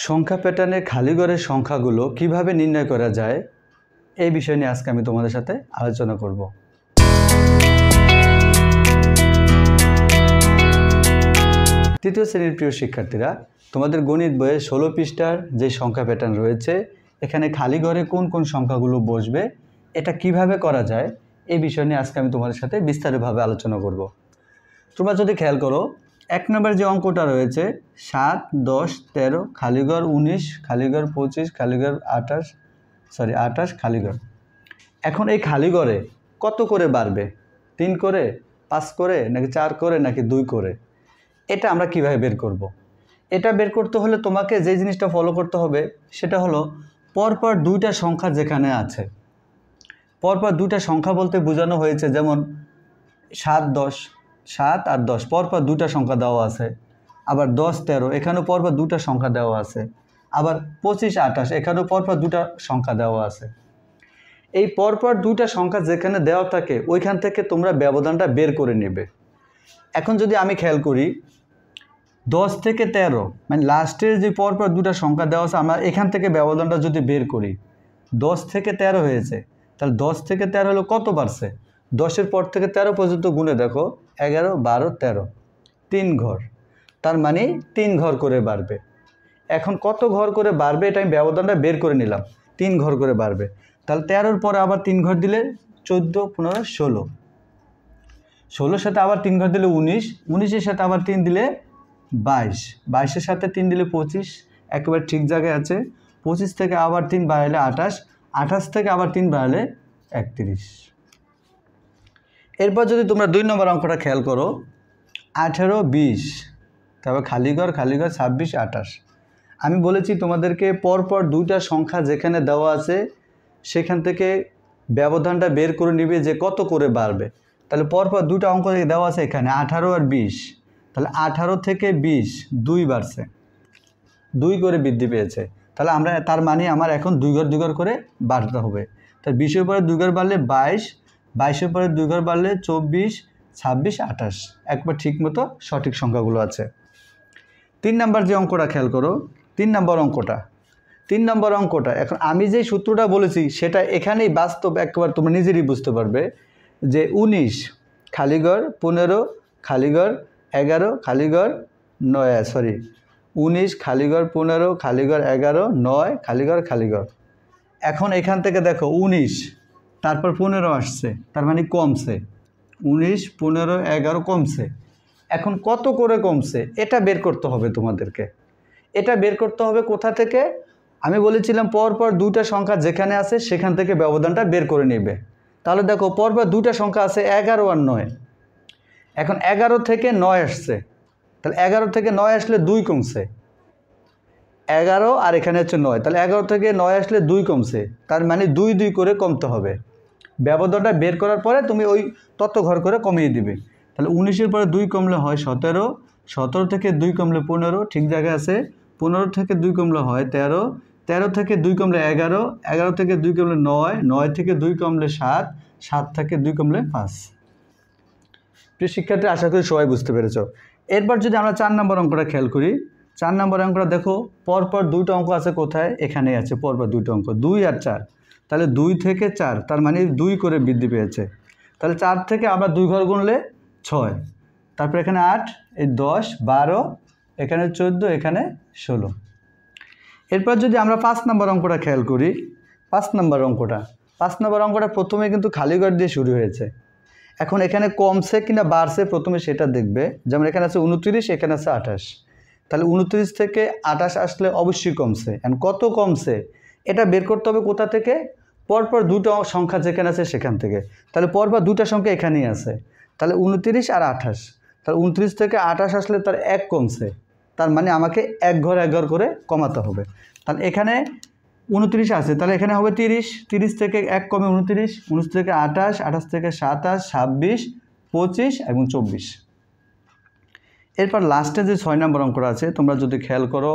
সংখ্যা প্যাটার্নে খালি ঘরের সংখ্যাগুলো কিভাবে নির্ণয় করা যায় এই বিষয় নিয়ে আজকে আমি তোমাদের সাথে আলোচনা করব। তৃতীয় শ্রেণীর প্রিয় শিক্ষার্থীরা, তোমাদের গণিত বইয়ে 16 পৃষ্ঠার যে সংখ্যা প্যাটার্ন রয়েছে, এখানে খালি ঘরে কোন কোন সংখ্যাগুলো বসবে এটা কিভাবে করা যায় এই বিষয় নিয়ে আজকে আমি তোমাদের সাথে বিস্তারিতভাবে আলোচনা করব। তোমরা যদি খেয়াল করো, 1 নম্বর যে অঙ্কটা রয়েছে 7, 10, 13, খালিঘর 19, খালিঘর 25, খালিঘর 28 খালিঘর। এখন এই খালিঘরে কত করে বাড়বে? 3 করে, 5 করে, নাকি 4 করে, নাকি 2 করে? এটা আমরা কিভাবে বের করব? এটা বের করতে হলে তোমাকে যে জিনিসটা ফলো করতে হবে সেটা হলো পরপর দুইটা সংখ্যা যেখানে আছে, পরপর দুইটা সংখ্যা বলতে বোঝানো হয়েছে, যেমন 7, 10, 7 আর 10 পরপর দুইটা সংখ্যা দেওয়া আছে, আবার 10, 13 এখানেও পরপর দুইটা সংখ্যা দেওয়া আছে, আবার 25, 28 এখানেও পরপর দুইটা সংখ্যা দেওয়া আছে। এই পরপর দুইটা সংখ্যা যেখানে দেওয়া থাকে ওইখান থেকে তোমরা ব্যবধানটা বের করে নেবে। এখন যদি আমি খেয়াল করি 10 থেকে 13 মানে লাস্টের যে পরপর দুটা সংখ্যা দেওয়া আছে, আমরা এখান থেকে ব্যবধানটা যদি বের করি 10 থেকে 13 হয়েছে, তাহলে 10 থেকে 13 হলো কত বাড়ছে? 10-এর পর থেকে 13 পর্যন্ত গুণে দেখো, 11, 12, 13, 3 ঘর, তার মানে 3 ঘর করে বাড়বে। এখন কত ঘর করে বাড়বে এটা আমি ব্যবধানটা বের করে নিলাম, 3 ঘর করে বাড়বে। তাহলে 13-র পরে আবার 3 ঘর দিলে 14, 15, 16, 16-এর সাথে আবার 3 ঘর দিলে 19, 19-এর সাথে আবার 3 দিলে 22, 22-এর সাথে 3 দিলে 25, একেবারে ঠিক জায়গায় আছে। 25 থেকে আবার 3 বাড়ালে 28, 28 থেকে আবার 3 বাড়ালে 31। এরপর যদি তোমরা 2 নম্বর অঙ্কটা খেয়াল করো, 18, 20, তারপর খালিঘর 26, 28। আমি বলেছি তোমাদেরকে পরপর দুইটা সংখ্যা যেখানে দেওয়া আছে সেখান থেকে ব্যবধানটা বের করে নিবে যে কত করে বাড়বে। তাহলে পরপর দুইটা অঙ্ক দেওয়া আছে এখানে 18 আর 20, তাহলে 18 থেকে 20 2 বাড়ছে, 2 করে বৃদ্ধি পেয়েছে। তাহলে তার মানে আমার এখন 2 ঘর করে বাড়তে হবে। তাহলে 20-এর পরে 2 ঘর বাড়লে 22, 22-এর পরে 2 ঘর বাড়লে 24, 26, 28, একবার ঠিক মতো সঠিক সংখ্যাগুলো আছে। 3 নম্বর যে অঙ্কটা খেয়াল করো, 3 নম্বর অঙ্কটা এখন আমি যে সূত্রটা বলেছি সেটা এখানেই বাস্তব একবার তোমরা নিজেরই বুঝতে পারবে যে 19 খালিঘর 15 খালিঘর 11 খালিঘর 19 খালিঘর 15 খালিঘর 11 9 খালিঘর। এখন এখান থেকে দেখো 19 তারপর 15 আসছে, তার মানে কমছে, 19, 15, 11 কমছে। এখন কত করে কমছে এটা বের করতে হবে তোমাদেরকে। এটা বের করতে হবে কোথা থেকে? আমি বলেছিলাম পরপর দুইটা সংখ্যা যেখানে আছে সেখান থেকে ব্যবধানটা বের করে নেবে। তাহলে দেখো পরপর দুইটা সংখ্যা আছে 11 আর 9। এখন 11 থেকে 9 আসছে, তাহলে 11 থেকে 9 আসলে 2 কমছে, 11 আর এখানে হচ্ছে 9, তাহলে 11 থেকে 9 আসলে 2 কমছে, তার মানে 2 করে কমতে হবে। ব্যবধানটা বের করার পরে তুমি ওই তত ঘর করে কমিয়ে দিবে। তাহলে 19-এর পরে 2 কমলে হয় 17, 17 থেকে 2 কমলে 15, ঠিক জায়গায় আছে। 15 থেকে 2 কমলে হয় 13, 13 থেকে 2 কমলে 11, 11 থেকে 2 কমলে 9, 9 থেকে 2 কমলে 7, 7 থেকে 2 কমলে 5। প্রিয় শিক্ষার্থী, আশা করি সবাই বুঝতে পেরেছ। এরপর যদি আমরা 4 নম্বর অঙ্কটা খেয়াল করি, 4 নম্বর অঙ্কটা দেখো পরপর দুটো অঙ্ক আছে কোথায়? এখানেই আছে পরপর দুটো অঙ্ক, 2 আর 4। তাহলে 2 থেকে 4, তার মানে 2 করে বৃদ্ধি পেয়েছে। তাহলে 4 থেকে আবার 2 ঘর গুনলে 6, তারপর এখানে 8, এই 10, 12, এখানে 14, এখানে 16। এরপর যদি আমরা 5 নম্বর অঙ্কটা খেয়াল করি, 5 নম্বর অঙ্কটা প্রথমে কিন্তু খালি ঘর দিয়ে শুরু হয়েছে। এখন এখানে কমছে কিনা বাড়ছে প্রথমে সেটা দেখবে। যেমন এখানে আছে 29, এখানে আছে 28, তাহলে 29 থেকে 28 আসলে অবশ্যই কমছে। এখন কত কমছে এটা বের করতে হবে কোথা থেকে? পরপর দুটো সংখ্যা যেখানে আছে সেখান থেকে। তাহলে পরপর দুটো সংখ্যা এখানেই আছে, তাহলে 29 আর 28, তাহলে 29 থেকে 28 আসলে তার 1 কমছে, তার মানে আমাকে 1 ঘর করে কমাতে হবে। তাহলে এখানে 29 আছে, তাহলে এখানে হবে 30, 30 থেকে 1 কমে 29, 29 থেকে 28, 28 থেকে 27, 26, 25 এবং 24। এরপর লাস্টে যে 6 নম্বর অঙ্কটা আছে তোমরা যদি খেয়াল করো,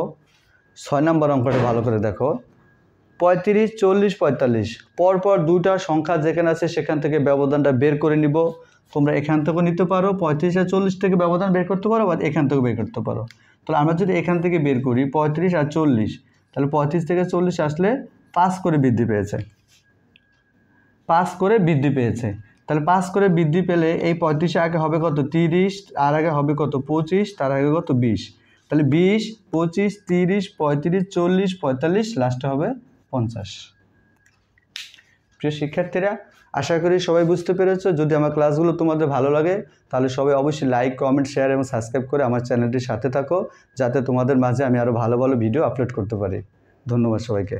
6 নম্বর অঙ্কটা ভালো করে দেখো, 35, 40, 45 পরপর দুটা সংখ্যা যেখানে আছে সেখান থেকে ব্যবধানটা বের করে নিব। তোমরা এখান থেকেও নিতে পারো, 35 আর 40 থেকে ব্যবধান বের করতে পারো, বা এখান থেকেও বের করতে পারো। তাহলে আমরা যদি এখান থেকে বের করি 35 আর 40, তাহলে 35 থেকে 40 আসলে 5 করে বৃদ্ধি পেয়েছে, 5 করে বৃদ্ধি পেয়েছে। তাহলে 5 করে বৃদ্ধি পেলে এই 35 আগে হবে কত 30, আর আগে হবে কত 25, তার আগে কত 20। তাহলে 20, 25, 30, 35, 40, 45, লাস্টে হবে 50। প্রিয় শিক্ষার্থীরা, আশা করি সবাই বুঝতে পেরেছো। যদি আমার ক্লাসগুলো তোমাদের ভালো লাগে তাহলে সবাই অবশ্যই লাইক, কমেন্ট, শেয়ার এবং সাবস্ক্রাইব করে আমার চ্যানেলটির সাথে থাকো, যাতে তোমাদের মাঝে আমি আরও ভালো ভালো ভিডিও আপলোড করতে পারি। ধন্যবাদ সবাইকে।